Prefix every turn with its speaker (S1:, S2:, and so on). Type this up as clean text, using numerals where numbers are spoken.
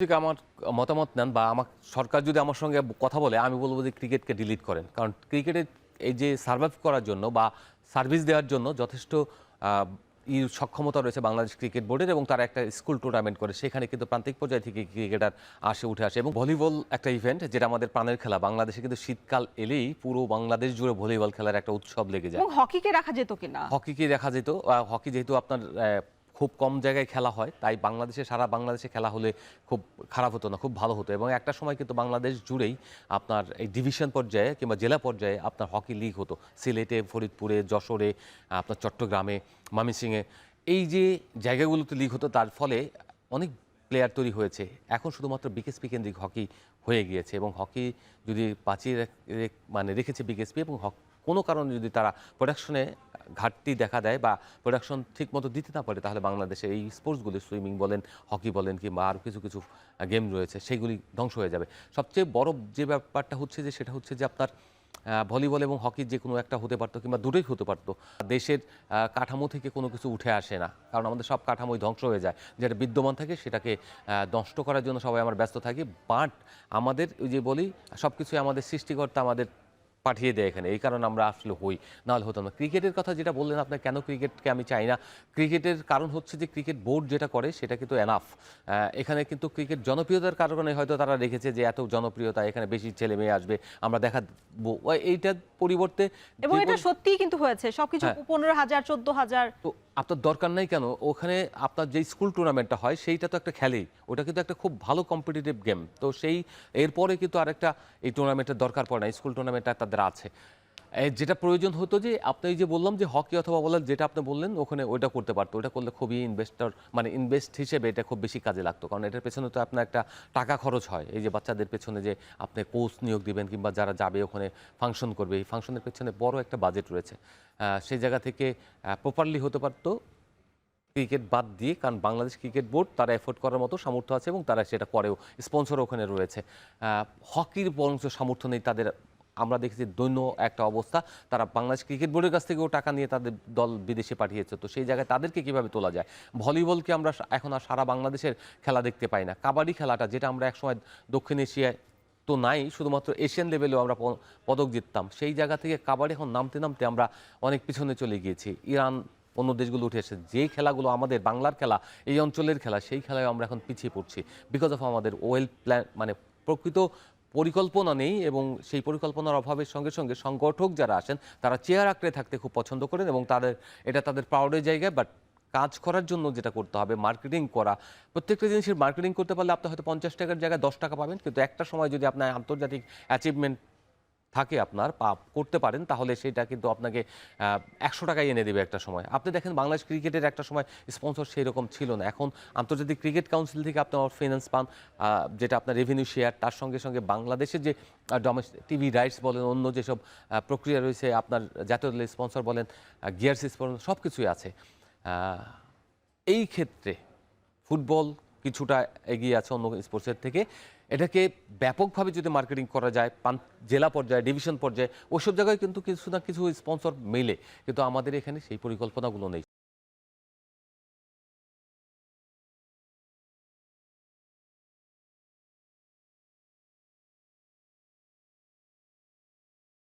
S1: ঠিক আমার মতামত নেন বা আমার সরকার যদি আমার সঙ্গে কথা বলে আমি বলবো যে ক্রিকেটকে ডিলিট করেন। কারণ ক্রিকেটের এই যে সার্ভাইভ করার জন্য বা সার্ভিস দেওয়ার জন্য যথেষ্ট আহ, সক্ষমতা রয়েছে বাংলাদেশ ক্রিকেট বোর্ডের, এবং তারা একটা স্কুল টুর্নামেন্ট করে সেখানে কিন্তু প্রান্তিক পর্যায়ে থেকে ক্রিকেটার উঠে আসে। এবং ভলিবল একটা ইভেন্ট যেটা আমাদের প্রাণের খেলা, বাংলাদেশে কিন্তু শীতকাল এলেই পুরো বাংলাদেশ জুড়ে ভলিবল খেলার একটা উৎসব লেগে যায়।
S2: এবং হকিকে রাখা যেত কিনা?
S1: হকিকে দেখা যেত। হকি যেহেতু আপনার খুব কম জায়গায় খেলা হয়, তাই সারা বাংলাদেশে খেলা হলে খুব খারাপ হতো না, খুব ভালো হতো। এবং একটা সময় কিন্তু বাংলাদেশ জুড়েই আপনার এই ডিভিশন পর্যায়ে কিংবা জেলা পর্যায়ে আপনার হকি লিগ হতো। সিলেটে, ফরিদপুরে, যশোরে, আপনার চট্টগ্রামে, ময়মনসিংহে, এই যে জায়গাগুলোতে লিগ হতো, তার ফলে অনেক প্লেয়ার তৈরি হয়েছে। এখন শুধুমাত্র বিকেএসপি কেন্দ্রিক হকি হয়ে গিয়েছে, এবং হকি যদি বাঁচিয়ে রেখেছে বিকেএসপি, এবং কোনো কারণে যদি তারা প্রোডাকশনে ঘাটতি দেখা দেয় বা প্রোডাকশন ঠিকমতো দিতে না পারে, তাহলে বাংলাদেশে এই স্পোর্টসগুলি, সুইমিং বলেন, হকি বলেন, কিংবা আরও কিছু কিছু গেম রয়েছে, সেগুলি ধ্বংস হয়ে যাবে। সবচেয়ে বড় যে ব্যাপারটা হচ্ছে যে সেটা হচ্ছে যে আপনার ভলিবল এবং হকি যে কোনো একটা হতে পারতো, কিংবা দুটোই হতে পারতো। দেশের কাঠামো থেকে কোনো কিছু উঠে আসে না, কারণ আমাদের সব কাঠামোই ধ্বংস হয়ে যায়। যেটা বিদ্যমান থাকে সেটাকে নষ্ট করার জন্য সবাই আমরা ব্যস্ত থাকি। বাট আমাদের ওই যে বলি, সব কিছুই আমাদের সৃষ্টিকর্তা আমাদের পাঠিয়ে দেয় এখানে, এই কারণে আমরা আসলে হই, নাহলে হতাম না। ক্রিকেটের কথা যেটা বললেন আপনার, কেন ক্রিকেটকে আমি চাই না, ক্রিকেটের কারণ হচ্ছে যে ক্রিকেট বোর্ড যেটা করে সেটা কিন্তু এনাফ। এখানে কিন্তু ক্রিকেট জনপ্রিয়তার কারণে হয়তো তারা রেখেছে যে এত জনপ্রিয়তা, এখানে বেশি ছেলে মেয়ে আসবে, আমরা দেখাবো। এইটার পরিবর্তে
S2: এবং এটা সত্যিই কিন্তু হয়েছে, সবকিছু
S1: হ্যাঁ,
S2: 15,000 14,000।
S1: তো আপনার দরকার নাই কেন ওখানে আপনার যে স্কুল টুর্নামেন্টটা হয় সেইটা তো একটা খেলেই, ওটা কিন্তু একটা খুব ভালো কম্পিটিটিভ গেম। তো সেই এরপরে কিন্তু আরেকটা এই টুর্নামেন্টের দরকার পড়ে না, স্কুল টুর্নামেন্টটা তাদের আছে। যেটা প্রয়োজন হতো যে আপনি এই যে বললাম যে হকি অথবা বলেন, যেটা আপনি বললেন ওখানে ওইটা করতে পারতো, ওটা করলে খুবই ইনভেস্ট হিসেবে এটা খুব বেশি কাজে লাগতো। কারণ এটার পেছনে তো আপনার একটা টাকা খরচ হয়, এই যে বাচ্চাদের পেছনে যে আপনি কোচ নিয়োগ দিবেন কিংবা যারা যাবে ওখানে ফাংশন করবে, এই ফাংশনের পেছনে বড় একটা বাজেট রয়েছে। সেই জায়গা থেকে প্রপারলি হতে পারতো ক্রিকেট বাদ দিয়ে, কারণ বাংলাদেশ ক্রিকেট বোর্ড তারা এফোর্ড করার মতো সামর্থ্য আছে এবং তারা সেটা করেও, স্পন্সর ওখানে রয়েছে। হকির বরং সামর্থ্য নেই তাদের। আমরা দেখেছি দৈন্য একটা অবস্থা, তারা বাংলাদেশ ক্রিকেট বোর্ডের কাছ থেকেও টাকা নিয়ে তাদের দল বিদেশে পাঠিয়েছে। তো সেই জায়গায় তাদেরকে কিভাবে তোলা যায়? ভলিবলকে আমরা এখন আর সারা বাংলাদেশের খেলা দেখতে পাই না। কাবাডি খেলাটা যেটা আমরা একসময় দক্ষিণ এশিয়ায় তো নাই, শুধুমাত্র এশিয়ান লেভেলেও আমরা পদক জিততাম, সেই জায়গা থেকে কাবাডি এখন নামতে নামতে আমরা অনেক পিছনে চলে গিয়েছি। ইরান, অন্য দেশগুলো উঠে এসেছে। যেই খেলাগুলো আমাদের বাংলার খেলা, এই অঞ্চলের খেলা, সেই খেলায় আমরা এখন পিছিয়ে পড়ছি বিকজ অফ আমাদের ওয়েল প্ল্যান, প্রকৃত পরিকল্পনা নেই। এবং সেই পরিকল্পনার অভাবের সঙ্গে সঙ্গে সংগঠক যারা আসেন তারা চেয়ার আঁকড়ে থাকতে খুব পছন্দ করেন, এবং এটা তাদের প্রাউডের জায়গায়। বাট কাজ করার জন্য যেটা করতে হবে, মার্কেটিং করা, প্রত্যেকটা জিনিসের মার্কেটিং করতে পারলে আপনি হয়তো 50 টাকার জায়গায় 10 টাকা পাবেন, কিন্তু একটা সময় যদি আপনার আন্তর্জাতিক অ্যাচিভমেন্ট থাকে, আপনার করতে পারেন, তাহলে সেটা কিন্তু আপনাকে 100 টাকায় এনে দেবে একটা সময়। আপনি দেখেন বাংলাদেশ ক্রিকেটের একটা সময় স্পন্সর সেই রকম ছিল না, এখন আন্তর্জাতিক ক্রিকেট কাউন্সিল থেকে আপনার ফিনান্স পান, যেটা আপনার রেভিনিউ শেয়ার, তার সঙ্গে সঙ্গে বাংলাদেশের যে ডোমেস্টিক টিভি রাইটস বলেন, অন্য যেসব প্রক্রিয়া রয়েছে, আপনার জাতীয় দলের স্পন্সর বলেন, গিয়ার্স স্পন্সর, সব কিছুই আছে। এই ক্ষেত্রে ফুটবল কিছুটা এগিয়ে আছে অন্য স্পোর্টসের থেকে। এটাকে ব্যাপকভাবে যদি মার্কেটিং করা যায়, জেলা পর্যায়ে, ডিভিশন পর্যায়ে, ওইসব জায়গায় কিন্তু কিছু না কিছু স্পন্সর মেলে, কিন্তু আমাদের এখানে সেই পরিকল্পনাগুলো নেই।